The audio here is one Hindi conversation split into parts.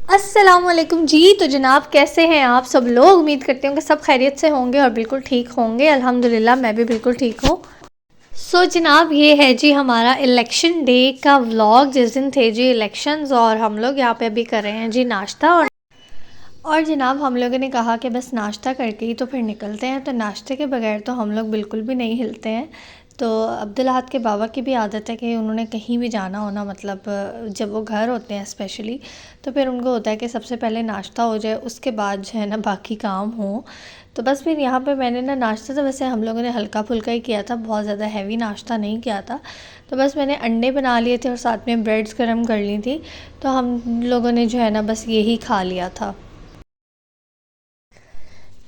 अस्सलामुअलैकुम जी। तो जनाब कैसे हैं आप सब लोग? उम्मीद करते हैं कि सब खैरियत से होंगे और बिल्कुल ठीक होंगे। अल्हम्दुलिल्लाह मैं भी बिल्कुल ठीक हूँ। जनाब ये है जी हमारा इलेक्शन डे का व्लॉग, जिस दिन थे जी इलेक्शंस और हम लोग यहाँ पे अभी कर रहे हैं जी नाश्ता। और जनाब हम लोगों ने कहा कि बस नाश्ता करके ही तो फिर निकलते हैं, तो नाश्ते के बगैर तो हम लोग बिल्कुल भी नहीं हिलते हैं। तो अब्दुल अहद के बाबा की भी आदत है कि उन्होंने कहीं भी जाना होना, मतलब जब वो घर होते हैं स्पेशली, तो फिर उनको होता है कि सबसे पहले नाश्ता हो जाए, उसके बाद जो है ना बाकी काम हो। तो बस फिर यहाँ पे मैंने ना नाश्ता तो वैसे हम लोगों ने हल्का फुल्का ही किया था, बहुत ज़्यादा हैवी नाश्ता नहीं किया था। तो बस मैंने अंडे बना लिए थे और साथ में ब्रेड्स गर्म कर ली थी, तो हम लोगों ने जो है ना बस यही खा लिया था।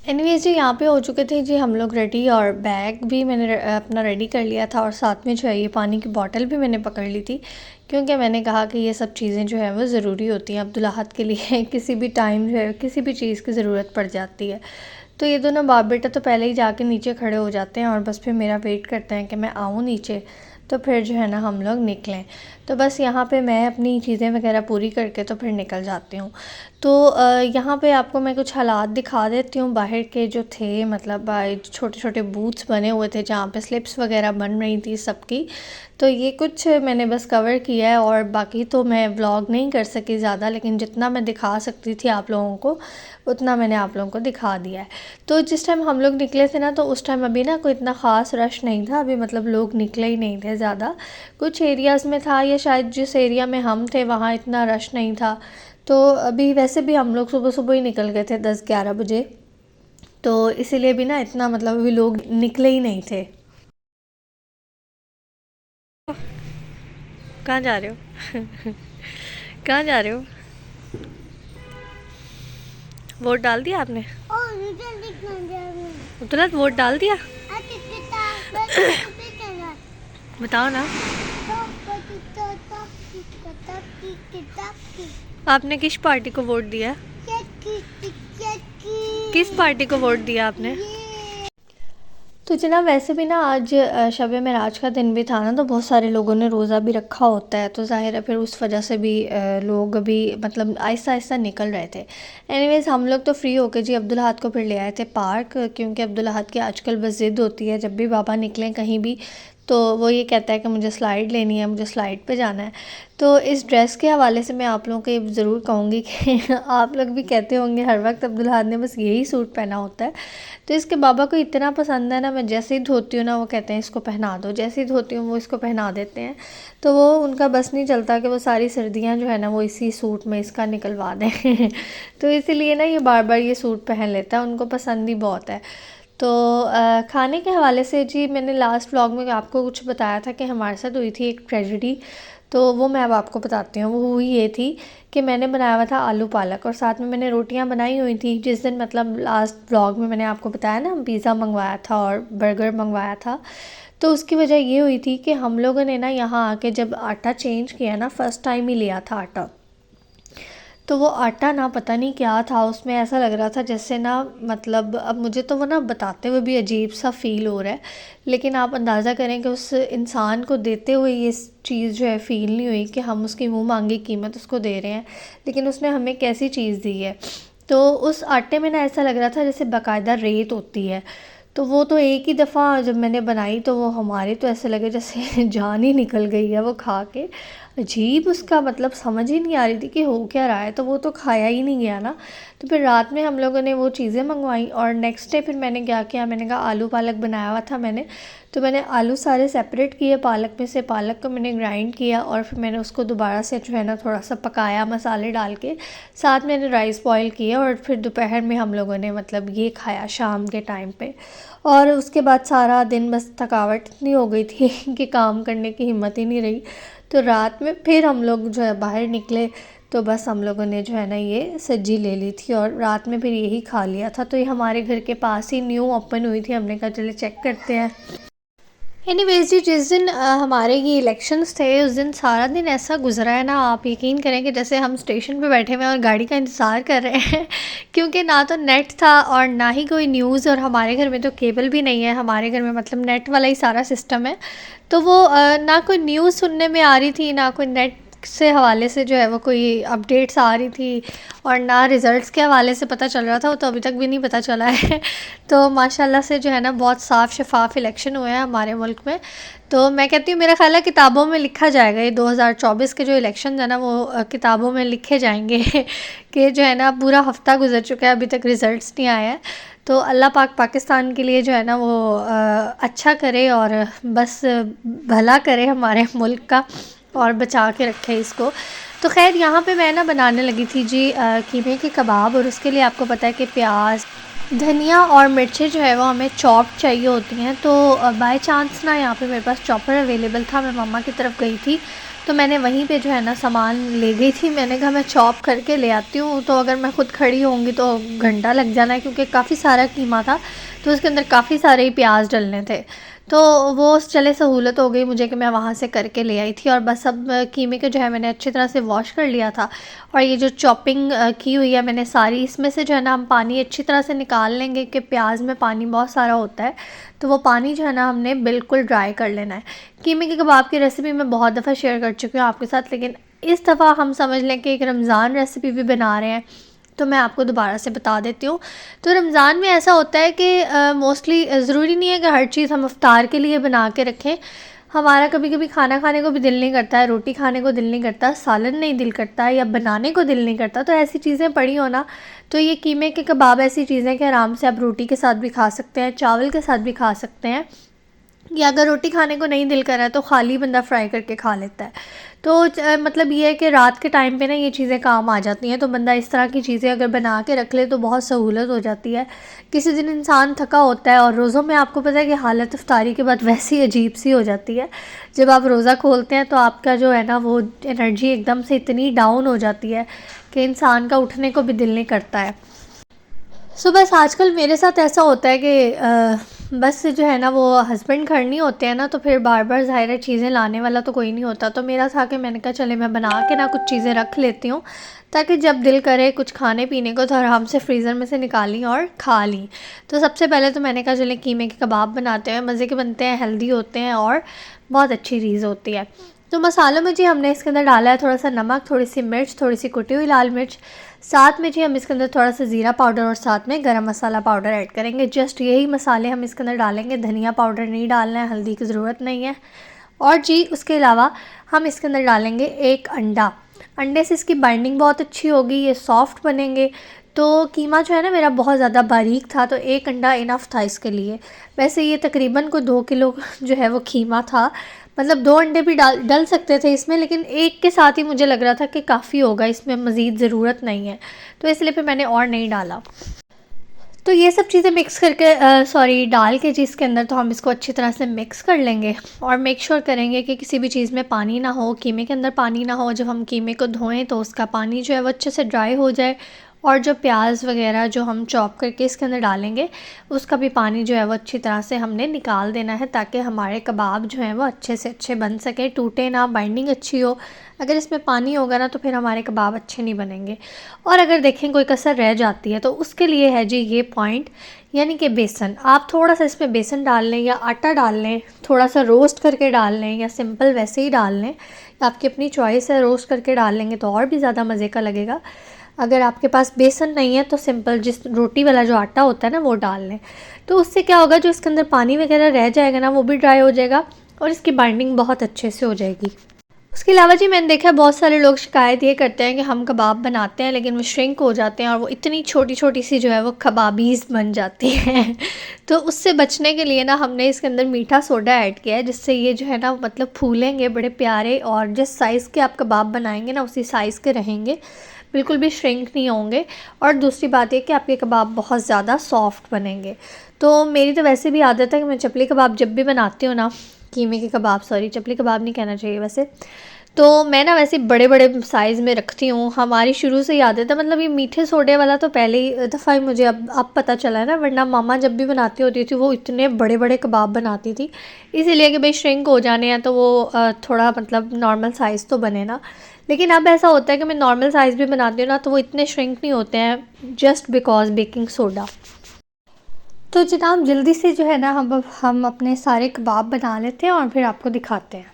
एनीवेज जी यहाँ पे हो चुके थे जी हम लोग रेडी, और बैग भी मैंने अपना रेडी कर लिया था, और साथ में जो है ये पानी की बॉटल भी मैंने पकड़ ली थी, क्योंकि मैंने कहा कि ये सब चीज़ें जो है वो ज़रूरी होती हैं अब्दुल अहद के लिए किसी भी टाइम जो है किसी भी चीज़ की ज़रूरत पड़ जाती है। तो ये दोनों बाप बेटा तो पहले ही जाके नीचे खड़े हो जाते हैं और बस फिर मेरा वेट करते हैं कि मैं आऊँ नीचे, तो फिर जो है ना हम लोग निकलें। तो बस यहाँ पे मैं अपनी चीज़ें वगैरह पूरी करके तो फिर निकल जाती हूँ। तो यहाँ पे आपको मैं कुछ हालात दिखा देती हूँ बाहर के जो थे, मतलब छोटे छोटे बूथ्स बने हुए थे जहाँ पे स्लिप्स वगैरह बन रही थी सबकी। तो ये कुछ मैंने बस कवर किया है, और बाकी तो मैं व्लॉग नहीं कर सकी ज़्यादा, लेकिन जितना मैं दिखा सकती थी आप लोगों को उतना मैंने आप लोगों को दिखा दिया है। तो जिस टाइम हम लोग निकले थे ना, तो उस टाइम अभी ना कोई इतना ख़ास रश नहीं था, अभी मतलब लोग निकले ही नहीं थे ज़्यादा। कुछ एरियाज़ में था, या शायद जिस एरिया में हम थे वहाँ इतना रश नहीं था। तो अभी वैसे भी हम लोग सुबह सुबह ही निकल गए थे 10-11 बजे, तो इसीलिए भी ना इतना मतलब अभी लोग निकले ही नहीं थे। कहाँ जा रहे हो? कहाँ जा रहे हो? वोट डाल दिया आपने? तुरंत वोट डाल दिया? बताओ ना। आपने किस पार्टी को वोट दिया? किस पार्टी को वोट दिया आपने? तो जनाब वैसे भी ना आज शब मेराज का दिन भी था ना, तो बहुत सारे लोगों ने रोज़ा भी रखा होता है, तो ज़ाहिर है फिर उस वजह से भी लोग अभी मतलब आहिस्ता आहिस्ता निकल रहे थे। एनीवेज़ हम लोग तो फ्री होके जी अब्दुल अहद को फिर ले आए थे पार्क, क्योंकि अब्दुल अहद की आजकल बस ज़िद होती है, जब भी बाबा निकलें कहीं भी तो वो ये कहता है कि मुझे स्लाइड लेनी है, मुझे स्लाइड पे जाना है। तो इस ड्रेस के हवाले से मैं आप लोगों को ये ज़रूर कहूँगी कि आप लोग भी कहते होंगे हर वक्त अब्दुल अहद ने बस यही सूट पहना होता है। तो इसके बाबा को इतना पसंद है ना, मैं जैसे ही धोती हूँ ना वो कहते हैं इसको पहना दो, जैसे ही धोती हूँ वो इसको पहना देते हैं। तो वो उनका बस नहीं चलता कि वो सारी सर्दियाँ जो है ना वो इसी सूट में इसका निकलवा दें तो इसीलिए ना ये बार बार ये सूट पहन लेता है, उनको पसंद ही बहुत है। तो खाने के हवाले से जी मैंने लास्ट व्लॉग में आपको कुछ बताया था कि हमारे साथ हुई थी एक ट्रेजेडी, तो वो मैं अब आपको बताती हूँ। वो हुई ये थी कि मैंने बनाया हुआ था आलू पालक, और साथ में मैंने रोटियां बनाई हुई थी। जिस दिन मतलब लास्ट व्लॉग में मैंने आपको बताया ना हम पिज़्ज़ा मंगवाया था और बर्गर मंगवाया था, तो उसकी वजह ये हुई थी कि हम लोगों ने ना यहाँ आके जब आटा चेंज किया ना, फ़र्स्ट टाइम ही लिया था आटा, तो वो आटा ना पता नहीं क्या था उसमें, ऐसा लग रहा था जैसे ना, मतलब अब मुझे तो वो ना बताते हुए भी अजीब सा फ़ील हो रहा है, लेकिन आप अंदाज़ा करें कि उस इंसान को देते हुए ये चीज़ जो है फ़ील नहीं हुई कि हम उसकी मुँह मांगी कीमत उसको दे रहे हैं, लेकिन उसने हमें कैसी चीज़ दी है। तो उस आटे में ना ऐसा लग रहा था जैसे बाकायदा रेत होती है। तो वो तो एक ही दफ़ा जब मैंने बनाई तो वो हमारे तो ऐसे लगे जैसे जान ही निकल गई है वो खा के। अजीब उसका मतलब समझ ही नहीं आ रही थी कि हो क्या रहा है, तो वो तो खाया ही नहीं गया ना। तो फिर रात में हम लोगों ने वो चीज़ें मंगवाई, और नेक्स्ट डे फिर मैंने क्या किया, मैंने कहा आलू पालक बनाया हुआ था मैंने, तो मैंने आलू सारे सेपरेट किए, पालक में से पालक को मैंने ग्राइंड किया, और फिर मैंने उसको दोबारा से जो है ना थोड़ा सा पकाया मसाले डाल के, साथ मैंने राइस बॉयल किया, और फिर दोपहर में हम लोगों ने मतलब ये खाया शाम के टाइम पे। और उसके बाद सारा दिन बस थकावट इतनी हो गई थी कि काम करने की हिम्मत ही नहीं रही। तो रात में फिर हम लोग जो है बाहर निकले, तो बस हम लोगों ने जो है ना ये सब्जी ले ली थी और रात में फिर यही खा लिया था। तो ये हमारे घर के पास ही न्यू ओपन हुई थी, हमने कहा चले चेक करते हैं। एनीवेज जी जिस दिन हमारे ये इलेक्शंस थे उस दिन सारा दिन ऐसा गुजरा है ना, आप यकीन करें कि जैसे हम स्टेशन पे बैठे हुए हैं और गाड़ी का इंतज़ार कर रहे हैं क्योंकि ना तो नेट था और ना ही कोई न्यूज़, और हमारे घर में तो केबल भी नहीं है, हमारे घर में मतलब नेट वाला ही सारा सिस्टम है। तो वो ना कोई न्यूज़ सुनने में आ रही थी, ना कोई नेट से हवाले से जो है वो कोई अपडेट्स आ रही थी और ना रिज़ल्ट्स के हवाले से पता चल रहा था, वो तो अभी तक भी नहीं पता चला है। तो माशाल्लाह से जो है ना बहुत साफ़ शफ़ाफ़ इलेक्शन हुए हैं हमारे मुल्क में। तो मैं कहती हूँ मेरा ख़्याल है किताबों में लिखा जाएगा, ये 2024 के जो इलेक्शन है ना वो किताबों में लिखे जाएंगे कि जो है ना पूरा हफ़्ता गुजर चुका है, अभी तक रिज़ल्ट्स नहीं आया है। तो अल्लाह पाक पाकिस्तान के लिए जो है ना वो अच्छा करे और बस भला करे हमारे मुल्क का और बचा के रखे इसको। तो ख़ैर यहाँ पे मैं ना बनाने लगी थी जी कीमे के कबाब, और उसके लिए आपको पता है कि प्याज, धनिया और मिर्चें जो है वो हमें चॉप चाहिए होती हैं। तो बाय चांस ना यहाँ पे मेरे पास चॉपर अवेलेबल था, मैं मम्मा की तरफ गई थी तो मैंने वहीं पे जो है ना सामान ले गई थी। मैंने कहा मैं चॉप करके ले आती हूँ, तो अगर मैं ख़ुद खड़ी होंगी तो घंटा लग जाना है, क्योंकि काफ़ी सारा कीमा था तो उसके अंदर काफ़ी सारे ही प्याज डलने थे। तो वो चले सहूलत हो गई मुझे कि मैं वहाँ से करके ले आई थी। और बस अब कीमे को जो है मैंने अच्छी तरह से वॉश कर लिया था, और ये जो चॉपिंग की हुई है मैंने सारी, इसमें से जो है ना हम पानी अच्छी तरह से निकाल लेंगे कि प्याज में पानी बहुत सारा होता है, तो वो पानी जो है ना हमने बिल्कुल ड्राई कर लेना है। कीमे के कबाब की रेसिपी मैं बहुत दफ़ा शेयर कर चुकी हूँ आपके साथ, लेकिन इस दफ़ा हम समझ लें कि एक रमज़ान रेसिपी भी बना रहे हैं, तो मैं आपको दोबारा से बता देती हूँ। तो रमज़ान में ऐसा होता है कि मोस्टली ज़रूरी नहीं है कि हर चीज़ हम इफ्तार के लिए बना के रखें। हमारा कभी कभी खाना खाने को भी दिल नहीं करता है, रोटी खाने को दिल नहीं करता, सालन नहीं दिल करता या बनाने को दिल नहीं करता, तो ऐसी चीज़ें पड़ी हो ना, तो ये कीमे के कबाब ऐसी चीज़ें कि आराम से आप रोटी के साथ भी खा सकते हैं, चावल के साथ भी खा सकते हैं, या अगर रोटी खाने को नहीं दिल कर रहा है तो खाली बंदा फ्राई करके खा लेता है। तो मतलब ये है कि रात के टाइम पे ना ये चीज़ें काम आ जाती हैं, तो बंदा इस तरह की चीज़ें अगर बना के रख ले तो बहुत सहूलत हो जाती है। किसी दिन इंसान थका होता है, और रोज़ों में आपको पता है कि हालत इफ्तारी के बाद वैसी अजीब सी हो जाती है। जब आप रोज़ा खोलते हैं तो आपका जो है ना वो एनर्जी एकदम से इतनी डाउन हो जाती है कि इंसान का उठने को भी दिल नहीं करता है। सो बस आजकल मेरे साथ ऐसा होता है कि बस जो है ना वो हस्बैंड घर नहीं होते हैं ना, तो फिर बार बार ज़ाहिर है चीज़ें लाने वाला तो कोई नहीं होता। तो मेरा था कि मैंने कहा चले मैं बना के ना कुछ चीज़ें रख लेती हूँ, ताकि जब दिल करे कुछ खाने पीने को तो आराम से फ्रीज़र में से निकाली और खा ली। तो सबसे पहले तो मैंने कहा चले कीमे के कबाब बनाते हैं, मज़े के बनते हैं, हेल्दी होते हैं और बहुत अच्छी चीज़ होती है। तो मसालों में जी हमने इसके अंदर डाला है थोड़ा सा नमक, थोड़ी सी मिर्च, थोड़ी सी कुटी हुई लाल मिर्च, साथ में जी हम इसके अंदर थोड़ा सा ज़ीरा पाउडर और साथ में गरम मसाला पाउडर ऐड करेंगे। जस्ट यही मसाले हम इसके अंदर डालेंगे, धनिया पाउडर नहीं डालना है, हल्दी की ज़रूरत नहीं है। और जी उसके अलावा हम इसके अंदर डालेंगे एक अंडा। अंडे से इसकी बाइंडिंग बहुत अच्छी होगी, ये सॉफ्ट बनेंगे। तो कीमा जो है ना मेरा बहुत ज़्यादा बारीक था, तो एक अंडा इनफ था इसके लिए। वैसे ये तकरीबन को 2 किलो जो है वो कीमा था, मतलब 2 अंडे भी डल सकते थे इसमें, लेकिन एक के साथ ही मुझे लग रहा था कि काफ़ी होगा, इसमें मज़ीद ज़रूरत नहीं है, तो इसलिए फिर मैंने और नहीं डाला। तो ये सब चीज़ें मिक्स करके डाल के जी इसके अंदर तो हम इसको अच्छी तरह से मिक्स कर लेंगे, और मेक श्योर करेंगे कि किसी भी चीज़ में पानी ना हो, कीमे के अंदर पानी ना हो। जब हम कीमे को धोएं तो उसका पानी जो है वो अच्छे से ड्राई हो जाए, और जो प्याज वगैरह जो हम चॉप करके इसके अंदर डालेंगे उसका भी पानी जो है वो अच्छी तरह से हमने निकाल देना है, ताकि हमारे कबाब जो हैं वो अच्छे से अच्छे बन सके, टूटे ना, बाइंडिंग अच्छी हो। अगर इसमें पानी होगा ना तो फिर हमारे कबाब अच्छे नहीं बनेंगे। और अगर देखें कोई कसर रह जाती है तो उसके लिए है जी ये पॉइंट, यानी कि बेसन। आप थोड़ा सा इसमें बेसन डाल लें या आटा डाल लें, थोड़ा सा रोस्ट करके डाल लें या सिंपल वैसे ही डाल लें, आपकी अपनी चॉइस है। रोस्ट करके डाल लेंगे तो और भी ज़्यादा मज़े का लगेगा। अगर आपके पास बेसन नहीं है तो सिंपल जिस रोटी वाला जो आटा होता है ना वो डाल लें। तो उससे क्या होगा, जो इसके अंदर पानी वगैरह रह जाएगा ना वो भी ड्राई हो जाएगा, और इसकी बाइंडिंग बहुत अच्छे से हो जाएगी। उसके अलावा जी मैंने देखा है बहुत सारे लोग शिकायत ये करते हैं कि हम कबाब बनाते हैं लेकिन वो श्रिंक हो जाते हैं, और वो इतनी छोटी छोटी सी जो है वो कबाबीज़ बन जाती हैं। तो उससे बचने के लिए ना हमने इसके अंदर मीठा सोडा ऐड किया है, जिससे ये जो है ना मतलब फूलेंगे बड़े प्यारे, और जिस साइज़ के आप कबाब बनाएंगे ना उसी साइज़ के रहेंगे, बिल्कुल भी श्रिंक नहीं होंगे। और दूसरी बात ये कि आपके कबाब बहुत ज़्यादा सॉफ्ट बनेंगे। तो मेरी तो वैसे भी आदत है कि मैं चपली कबाब जब भी बनाती हूँ ना, कीमे के कबाब, चपली कबाब नहीं कहना चाहिए वैसे, तो मैं ना वैसे बड़े बड़े साइज़ में रखती हूँ। हमारी शुरू से ही आदत है, मतलब ये मीठे सोडे वाला तो पहले ही दफ़ा ही मुझे अब पता चला है ना, वरना मामा जब भी बनाती होती थी वो इतने बड़े बड़े कबाब बनाती थी, इसीलिए कि भाई श्रिंक हो जाने हैं तो वो थोड़ा मतलब नॉर्मल साइज़ तो बने ना। लेकिन अब ऐसा होता है कि मैं नॉर्मल साइज़ भी बनाती हूँ ना तो वो इतने श्रिंक नहीं होते हैं, जस्ट बिकॉज़ बेकिंग सोडा। तो जनाब जल्दी से जो है ना हम अपने सारे कबाब बना लेते हैं और फिर आपको दिखाते हैं।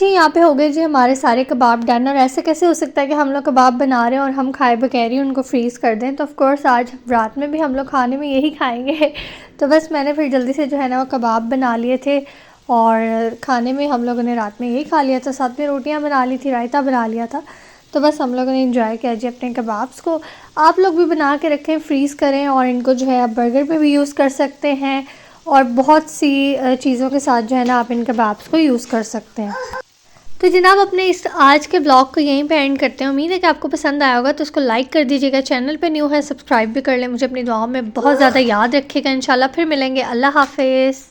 जी यहाँ पे हो गए जी हमारे सारे कबाब डन। और ऐसे कैसे हो सकता है कि हम लोग कबाब बना रहे हैं और हम खाए बगैर ही उनको फ्रीज़ कर दें। तो ऑफ़ कोर्स आज रात में भी हम लोग खाने में यही खाएंगे। तो बस मैंने फिर जल्दी से जो है ना वो कबाब बना लिए थे और खाने में हम लोगों ने रात में यही खा लिया था। साथ में रोटियाँ बना ली थी, रायता बना लिया था। तो बस हम लोगों ने एंजॉय किया जी अपने कबाब्स को। आप लोग भी बना के रखें, फ्रीज़ करें और इनको जो है आप बर्गर पे भी यूज़ कर सकते हैं और बहुत सी चीज़ों के साथ जो है ना आप इन कबाब्स को यूज़ कर सकते हैं। तो जनाब अपने इस आज के ब्लॉग को यहीं पे एंड करते हैं। उम्मीद है कि आपको पसंद आया होगा, तो उसको लाइक कर दीजिएगा। चैनल पे न्यू है सब्सक्राइब भी कर लें। मुझे अपनी दुआओं में बहुत ज़्यादा याद रखिएगा। इंशाल्लाह फिर मिलेंगे। अल्लाह हाफ़िज़।